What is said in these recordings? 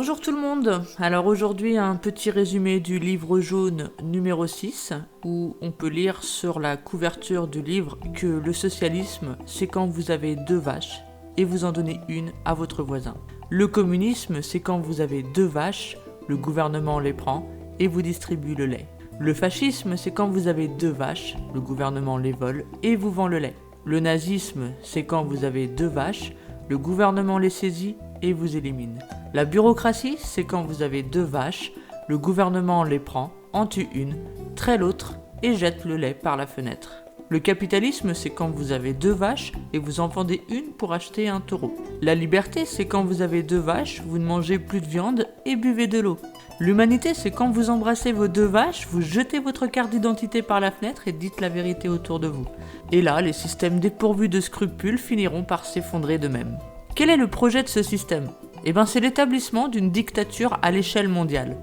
Bonjour tout le monde. Alors aujourd'hui un petit résumé du livre jaune numéro 6 où on peut lire sur la couverture du livre que le socialisme c'est quand vous avez 2 vaches et vous en donnez une à votre voisin. Le communisme c'est quand vous avez 2 vaches, le gouvernement les prend et vous distribue le lait. Le fascisme c'est quand vous avez 2 vaches, le gouvernement les vole et vous vend le lait. Le nazisme c'est quand vous avez 2 vaches, le gouvernement les saisit et vous élimine. La bureaucratie, c'est quand vous avez 2 vaches, le gouvernement les prend, en tue une, traite l'autre et jette le lait par la fenêtre. Le capitalisme, c'est quand vous avez 2 vaches et vous en vendez une pour acheter un taureau. La liberté, c'est quand vous avez 2 vaches, vous ne mangez plus de viande et buvez de l'eau. L'humanité, c'est quand vous embrassez vos 2 vaches, vous jetez votre carte d'identité par la fenêtre et dites la vérité autour de vous. Et là, les systèmes dépourvus de scrupules finiront par s'effondrer d'eux-mêmes. Quel est le projet de ce système ? C'est l'établissement d'une dictature à l'échelle mondiale.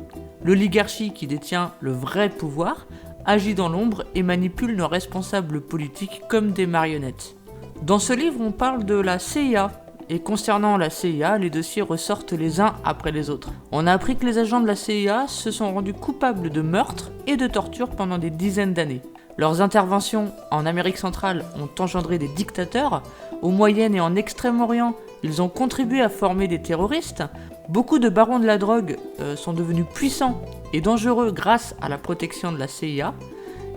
L'oligarchie qui détient le vrai pouvoir agit dans l'ombre et manipule nos responsables politiques comme des marionnettes. Dans ce livre, on parle de la CIA. Et concernant la CIA, les dossiers ressortent les uns après les autres. On a appris que les agents de la CIA se sont rendus coupables de meurtres et de tortures pendant des dizaines d'années. Leurs interventions en Amérique centrale ont engendré des dictateurs. Au Moyen et en Extrême-Orient, ils ont contribué à former des terroristes. Beaucoup de barons de la drogue sont devenus puissants et dangereux grâce à la protection de la CIA.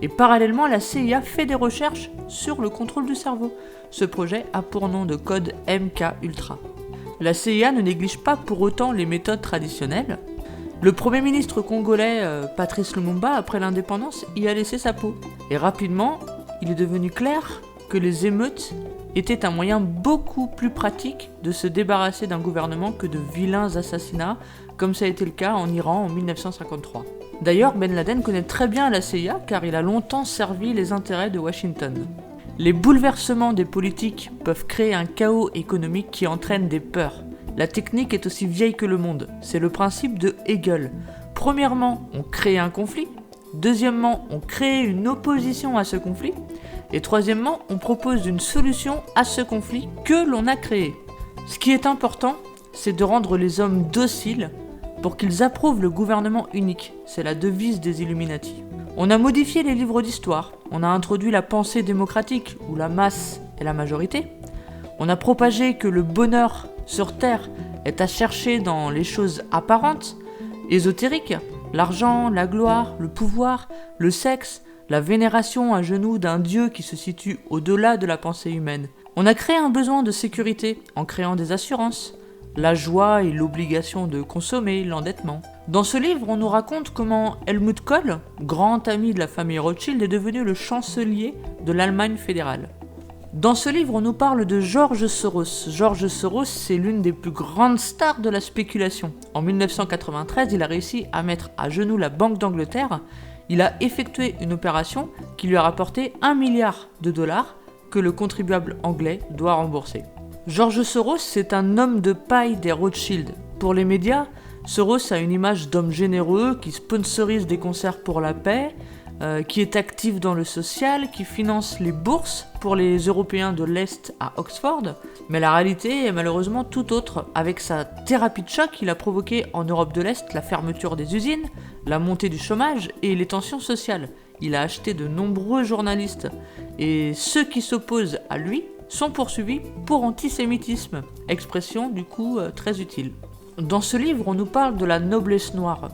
Et parallèlement, la CIA fait des recherches sur le contrôle du cerveau. Ce projet a pour nom de code MKUltra. La CIA ne néglige pas pour autant les méthodes traditionnelles. Le premier ministre congolais Patrice Lumumba, après l'indépendance, y a laissé sa peau. Et rapidement, il est devenu clair que les émeutes étaient un moyen beaucoup plus pratique de se débarrasser d'un gouvernement que de vilains assassinats, comme ça a été le cas en Iran en 1953. D'ailleurs, Ben Laden connaît très bien la CIA car il a longtemps servi les intérêts de Washington. Les bouleversements des politiques peuvent créer un chaos économique qui entraîne des peurs. La technique est aussi vieille que le monde, c'est le principe de Hegel. Premièrement, on crée un conflit. Deuxièmement, on crée une opposition à ce conflit. Et troisièmement, on propose une solution à ce conflit que l'on a créé. Ce qui est important, c'est de rendre les hommes dociles pour qu'ils approuvent le gouvernement unique. C'est la devise des Illuminati. On a modifié les livres d'histoire. On a introduit la pensée démocratique, où la masse est la majorité. On a propagé que le bonheur sur Terre est à chercher dans les choses apparentes, ésotériques, l'argent, la gloire, le pouvoir, le sexe, la vénération à genoux d'un dieu qui se situe au-delà de la pensée humaine. On a créé un besoin de sécurité en créant des assurances, la joie et l'obligation de consommer, l'endettement. Dans ce livre, on nous raconte comment Helmut Kohl, grand ami de la famille Rothschild, est devenu le chancelier de l'Allemagne fédérale. Dans ce livre, on nous parle de George Soros. George Soros, c'est l'une des plus grandes stars de la spéculation. En 1993, il a réussi à mettre à genoux la Banque d'Angleterre. Il a effectué une opération qui lui a rapporté 1 milliard de dollars que le contribuable anglais doit rembourser. George Soros, c'est un homme de paille des Rothschild. Pour les médias, Soros a une image d'homme généreux qui sponsorise des concerts pour la paix, qui est actif dans le social, qui finance les bourses pour les Européens de l'Est à Oxford. Mais la réalité est malheureusement tout autre. Avec sa thérapie de choc, il a provoqué en Europe de l'Est la fermeture des usines, la montée du chômage et les tensions sociales. Il a acheté de nombreux journalistes. Et ceux qui s'opposent à lui sont poursuivis pour antisémitisme. Expression du coup très utile. Dans ce livre, on nous parle de la noblesse noire.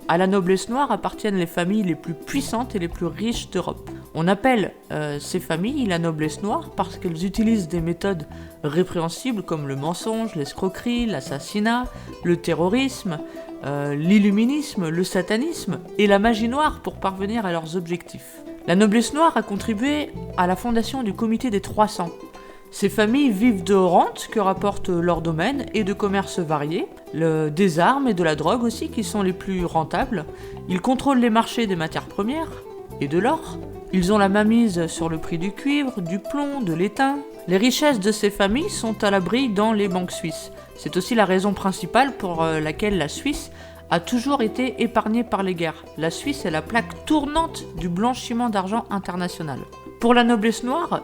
À la noblesse noire appartiennent les familles les plus puissantes et les plus riches d'Europe. On appelle ces familles la noblesse noire parce qu'elles utilisent des méthodes répréhensibles comme le mensonge, l'escroquerie, l'assassinat, le terrorisme, l'illuminisme, le satanisme et la magie noire pour parvenir à leurs objectifs. La noblesse noire a contribué à la fondation du comité des 300. Ces familles vivent de rentes que rapportent leurs domaines et de commerces variés, des armes et de la drogue aussi qui sont les plus rentables. Ils contrôlent les marchés des matières premières et de l'or. Ils ont la mainmise sur le prix du cuivre, du plomb, de l'étain. Les richesses de ces familles sont à l'abri dans les banques suisses. C'est aussi la raison principale pour laquelle la Suisse a toujours été épargnée par les guerres. La Suisse est la plaque tournante du blanchiment d'argent international. Pour la noblesse noire,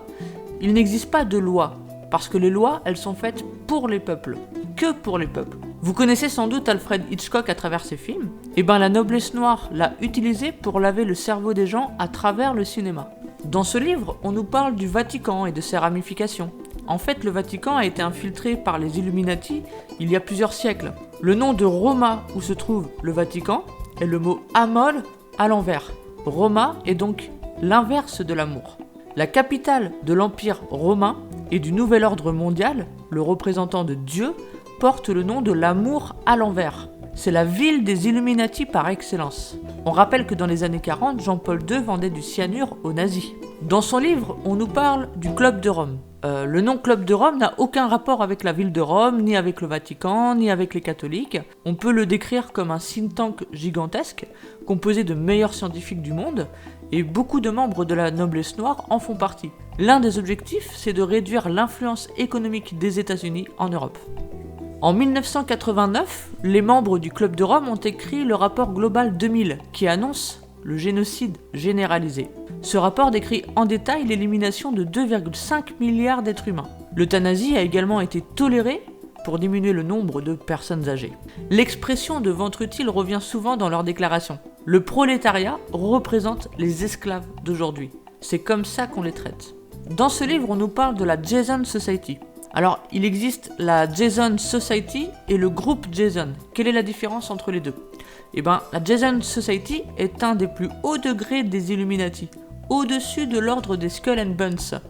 il n'existe pas de loi, parce que les lois, elles sont faites pour les peuples, que pour les peuples. Vous connaissez sans doute Alfred Hitchcock à travers ses films. Eh ben la noblesse noire l'a utilisé pour laver le cerveau des gens à travers le cinéma. Dans ce livre, on nous parle du Vatican et de ses ramifications. En fait, le Vatican a été infiltré par les Illuminati il y a plusieurs siècles. Le nom de Roma, où se trouve le Vatican, est le mot Amol à l'envers. Roma est donc l'inverse de l'amour. La capitale de l'Empire romain et du Nouvel Ordre mondial, le représentant de Dieu, porte le nom de l'amour à l'envers. C'est la ville des Illuminati par excellence. On rappelle que dans les années 40, Jean-Paul II vendait du cyanure aux nazis. Dans son livre, on nous parle du Club de Rome. Le nom Club de Rome n'a aucun rapport avec la ville de Rome, ni avec le Vatican, ni avec les catholiques. On peut le décrire comme un think tank gigantesque, composé de meilleurs scientifiques du monde, et beaucoup de membres de la noblesse noire en font partie. L'un des objectifs, c'est de réduire l'influence économique des États-Unis en Europe. En 1989, les membres du Club de Rome ont écrit le rapport Global 2000, qui annonce le génocide généralisé. Ce rapport décrit en détail l'élimination de 2,5 milliards d'êtres humains. L'euthanasie a également été tolérée pour diminuer le nombre de personnes âgées. L'expression de ventre utile revient souvent dans leurs déclarations. Le prolétariat représente les esclaves d'aujourd'hui. C'est comme ça qu'on les traite. Dans ce livre, on nous parle de la Jason Society. Alors, il existe la Jason Society et le groupe Jason. Quelle est la différence entre les deux ? Eh bien, la Jason Society est un des plus hauts degrés des Illuminati, au-dessus de l'ordre des Skull and Bones.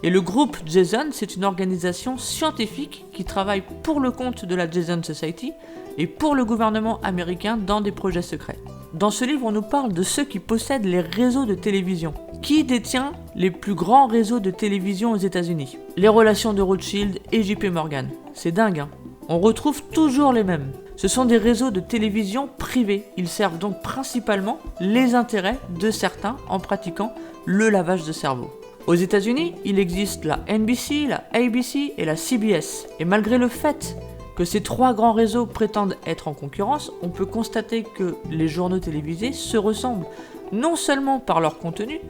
Et le groupe Jason, c'est une organisation scientifique qui travaille pour le compte de la Jason Society et pour le gouvernement américain dans des projets secrets. Dans ce livre, on nous parle de ceux qui possèdent les réseaux de télévision. Qui détient les plus grands réseaux de télévision aux États-Unis ? Les relations de Rothschild et JP Morgan. C'est dingue, hein ? On retrouve toujours les mêmes. Ce sont des réseaux de télévision privés. Ils servent donc principalement les intérêts de certains en pratiquant le lavage de cerveau. Aux États-Unis, il existe la NBC, la ABC et la CBS. Et malgré le fait que ces trois grands réseaux prétendent être en concurrence, on peut constater que les journaux télévisés se ressemblent non seulement par leur contenu,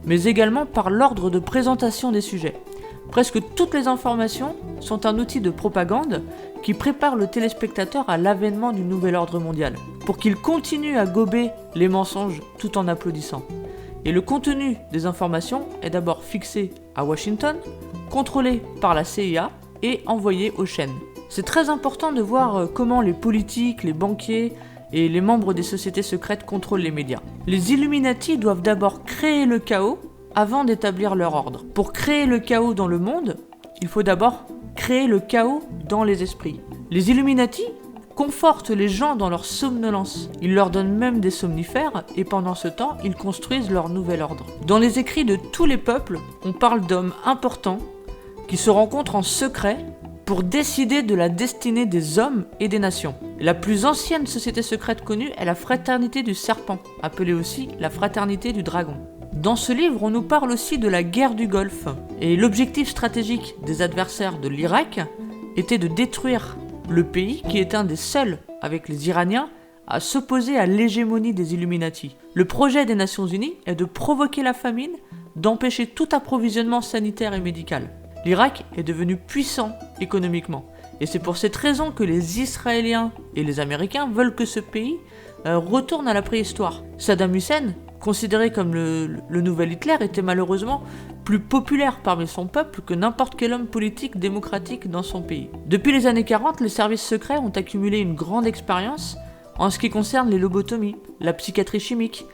mais également par l'ordre de présentation des sujets. Presque toutes les informations sont un outil de propagande qui prépare le téléspectateur à l'avènement du nouvel ordre mondial, pour qu'il continue à gober les mensonges tout en applaudissant. Et le contenu des informations est d'abord fixé à Washington, contrôlé par la CIA et envoyé aux chaînes. C'est très important de voir comment les politiques, les banquiers et les membres des sociétés secrètes contrôlent les médias. Les Illuminati doivent d'abord créer le chaos avant d'établir leur ordre. Pour créer le chaos dans le monde, il faut d'abord créer le chaos dans les esprits. Les Illuminati confortent les gens dans leur somnolence. Ils leur donnent même des somnifères et pendant ce temps, ils construisent leur nouvel ordre. Dans les écrits de tous les peuples, on parle d'hommes importants qui se rencontrent en secret pour décider de la destinée des hommes et des nations. La plus ancienne société secrète connue est la Fraternité du Serpent, appelée aussi la Fraternité du Dragon. Dans ce livre, on nous parle aussi de la guerre du Golfe. Et l'objectif stratégique des adversaires de l'Irak était de détruire le pays qui est un des seuls, avec les Iraniens, à s'opposer à l'hégémonie des Illuminati. Le projet des Nations Unies est de provoquer la famine, d'empêcher tout approvisionnement sanitaire et médical. L'Irak est devenu puissant économiquement. Et c'est pour cette raison que les Israéliens et les Américains veulent que ce pays retourne à la préhistoire. Saddam Hussein, considéré comme le nouvel Hitler, était malheureusement plus populaire parmi son peuple que n'importe quel homme politique démocratique dans son pays. Depuis les années 40, les services secrets ont accumulé une grande expérience en ce qui concerne les lobotomies, la psychiatrie chimique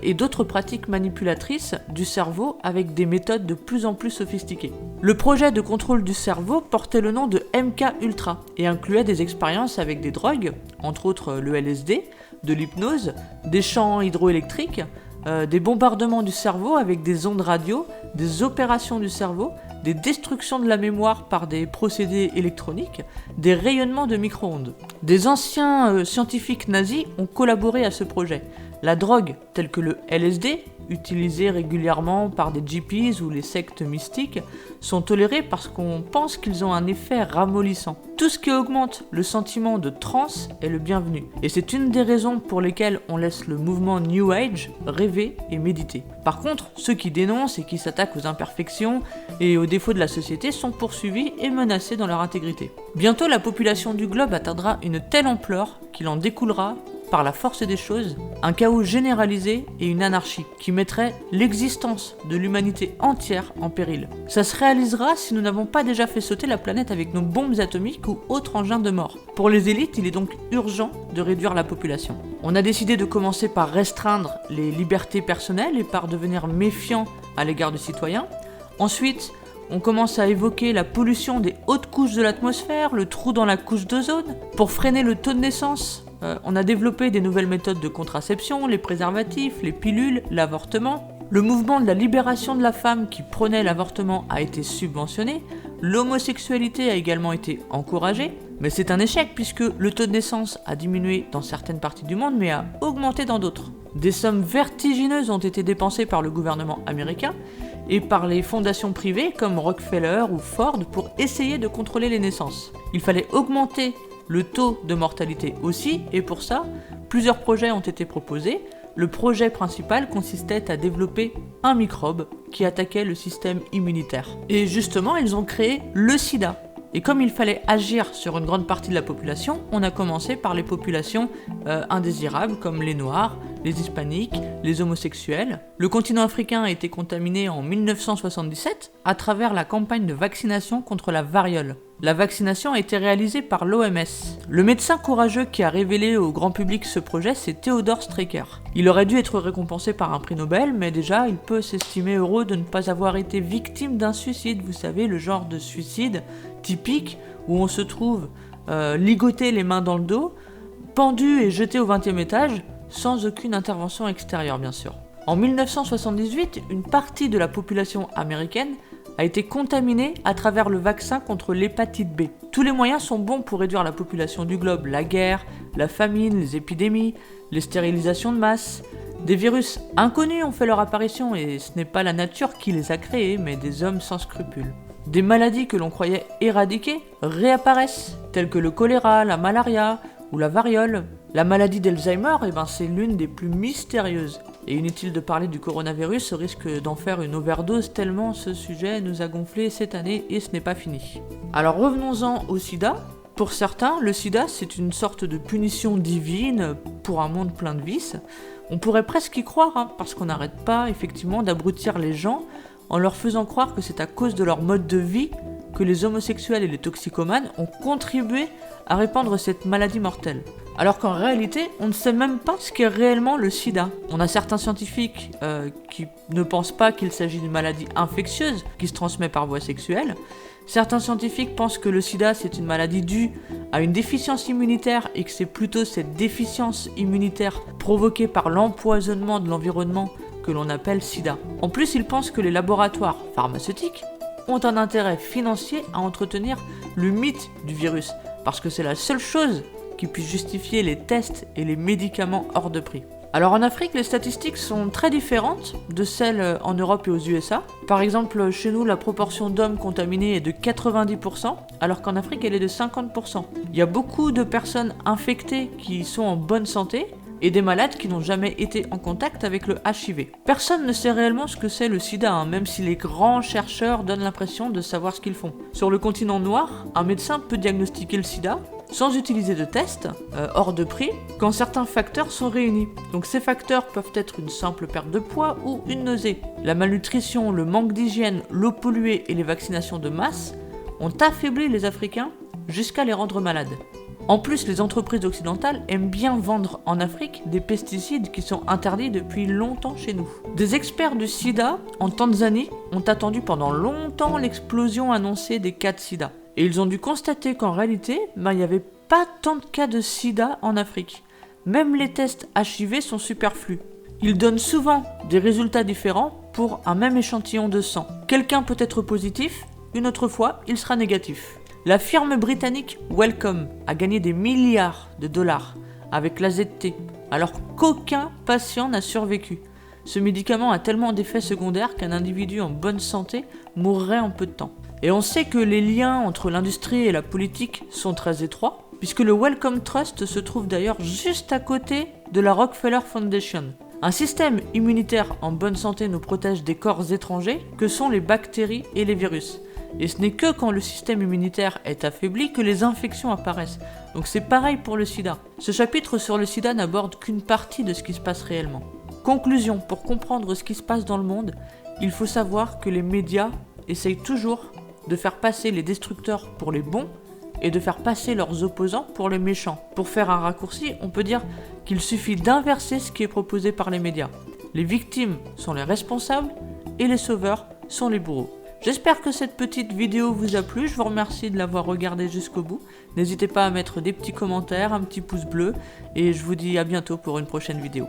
et d'autres pratiques manipulatrices du cerveau avec des méthodes de plus en plus sophistiquées. Le projet de contrôle du cerveau portait le nom de MK Ultra et incluait des expériences avec des drogues, entre autres le LSD, de l'hypnose, des champs hydroélectriques, des bombardements du cerveau avec des ondes radio, des opérations du cerveau, des destructions de la mémoire par des procédés électroniques, des rayonnements de micro-ondes. Des anciens scientifiques nazis ont collaboré à ce projet. La drogue, telle que le LSD, utilisée régulièrement par des gippies ou les sectes mystiques, sont tolérés parce qu'on pense qu'ils ont un effet ramollissant. Tout ce qui augmente le sentiment de transe est le bienvenu. Et c'est une des raisons pour lesquelles on laisse le mouvement New Age rêver et méditer. Par contre, ceux qui dénoncent et qui s'attaquent aux imperfections et aux défauts de la société sont poursuivis et menacés dans leur intégrité. Bientôt, la population du globe atteindra une telle ampleur qu'il en découlera, par la force des choses, un chaos généralisé et une anarchie qui mettrait l'existence de l'humanité entière en péril. Ça se réalisera si nous n'avons pas déjà fait sauter la planète avec nos bombes atomiques ou autres engins de mort. Pour les élites, il est donc urgent de réduire la population. On a décidé de commencer par restreindre les libertés personnelles et par devenir méfiant à l'égard des citoyens. Ensuite, on commence à évoquer la pollution des hautes couches de l'atmosphère, le trou dans la couche d'ozone. Pour freiner le taux de naissance, on a développé des nouvelles méthodes de contraception, les préservatifs, les pilules, l'avortement. Le mouvement de la libération de la femme qui prônait l'avortement a été subventionné. L'homosexualité a également été encouragée. Mais c'est un échec puisque le taux de naissance a diminué dans certaines parties du monde mais a augmenté dans d'autres. Des sommes vertigineuses ont été dépensées par le gouvernement américain et par les fondations privées comme Rockefeller ou Ford pour essayer de contrôler les naissances. Il fallait augmenter le taux de mortalité aussi, et pour ça, plusieurs projets ont été proposés. Le projet principal consistait à développer un microbe qui attaquait le système immunitaire. Et justement, ils ont créé le sida. Et comme il fallait agir sur une grande partie de la population, on a commencé par les populations indésirables comme les Noirs, les Hispaniques, les homosexuels. Le continent africain a été contaminé en 1977 à travers la campagne de vaccination contre la variole. La vaccination a été réalisée par l'OMS. Le médecin courageux qui a révélé au grand public ce projet, c'est Theodor Streecker. Il aurait dû être récompensé par un prix Nobel, mais déjà, il peut s'estimer heureux de ne pas avoir été victime d'un suicide. Vous savez, le genre de suicide typique où on se trouve ligoté les mains dans le dos, pendu et jeté au 20e étage, sans aucune intervention extérieure, bien sûr. En 1978, une partie de la population américaine a été contaminée à travers le vaccin contre l'hépatite B. Tous les moyens sont bons pour réduire la population du globe, la guerre, la famine, les épidémies, les stérilisations de masse. Des virus inconnus ont fait leur apparition et ce n'est pas la nature qui les a créés, mais des hommes sans scrupules. Des maladies que l'on croyait éradiquées réapparaissent, telles que le choléra, la malaria ou la variole. La maladie d'Alzheimer, c'est l'une des plus mystérieuses. Et inutile de parler du coronavirus, au risque d'en faire une overdose tellement ce sujet nous a gonflé cette année et ce n'est pas fini. Alors revenons-en au sida. Pour certains, le sida c'est une sorte de punition divine pour un monde plein de vices. On pourrait presque y croire, parce qu'on n'arrête pas effectivement d'abrutir les gens en leur faisant croire que c'est à cause de leur mode de vie que les homosexuels et les toxicomanes ont contribué à répandre cette maladie mortelle. Alors qu'en réalité, on ne sait même pas ce qu'est réellement le sida. On a certains scientifiques qui ne pensent pas qu'il s'agit d'une maladie infectieuse qui se transmet par voie sexuelle. Certains scientifiques pensent que le sida c'est une maladie due à une déficience immunitaire et que c'est plutôt cette déficience immunitaire provoquée par l'empoisonnement de l'environnement que l'on appelle sida. En plus, ils pensent que les laboratoires pharmaceutiques ont un intérêt financier à entretenir le mythe du virus, parce que c'est la seule chose qui puisse justifier les tests et les médicaments hors de prix. Alors en Afrique, les statistiques sont très différentes de celles en Europe et aux USA. Par exemple, chez nous, la proportion d'hommes contaminés est de 90%, alors qu'en Afrique, elle est de 50%. Il y a beaucoup de personnes infectées qui sont en bonne santé, et des malades qui n'ont jamais été en contact avec le HIV. Personne ne sait réellement ce que c'est le sida, même si les grands chercheurs donnent l'impression de savoir ce qu'ils font. Sur le continent noir, un médecin peut diagnostiquer le sida sans utiliser de tests, hors de prix, quand certains facteurs sont réunis. Donc ces facteurs peuvent être une simple perte de poids ou une nausée. La malnutrition, le manque d'hygiène, l'eau polluée et les vaccinations de masse ont affaibli les Africains jusqu'à les rendre malades. En plus, les entreprises occidentales aiment bien vendre en Afrique des pesticides qui sont interdits depuis longtemps chez nous. Des experts du sida en Tanzanie ont attendu pendant longtemps l'explosion annoncée des cas de sida. Et ils ont dû constater qu'en réalité, il n'y avait pas tant de cas de sida en Afrique. Même les tests HIV sont superflus. Ils donnent souvent des résultats différents pour un même échantillon de sang. Quelqu'un peut être positif, une autre fois, il sera négatif. La firme britannique Wellcome a gagné des milliards de dollars avec l'AZT, alors qu'aucun patient n'a survécu. Ce médicament a tellement d'effets secondaires qu'un individu en bonne santé mourrait en peu de temps. Et on sait que les liens entre l'industrie et la politique sont très étroits, puisque le Wellcome Trust se trouve d'ailleurs juste à côté de la Rockefeller Foundation. Un système immunitaire en bonne santé nous protège des corps étrangers que sont les bactéries et les virus. Et ce n'est que quand le système immunitaire est affaibli que les infections apparaissent. Donc c'est pareil pour le sida. Ce chapitre sur le sida n'aborde qu'une partie de ce qui se passe réellement. Conclusion, pour comprendre ce qui se passe dans le monde, il faut savoir que les médias essayent toujours de faire passer les destructeurs pour les bons et de faire passer leurs opposants pour les méchants. Pour faire un raccourci, on peut dire qu'il suffit d'inverser ce qui est proposé par les médias. Les victimes sont les responsables et les sauveurs sont les bourreaux. J'espère que cette petite vidéo vous a plu, je vous remercie de l'avoir regardée jusqu'au bout. N'hésitez pas à mettre des petits commentaires, un petit pouce bleu, et je vous dis à bientôt pour une prochaine vidéo.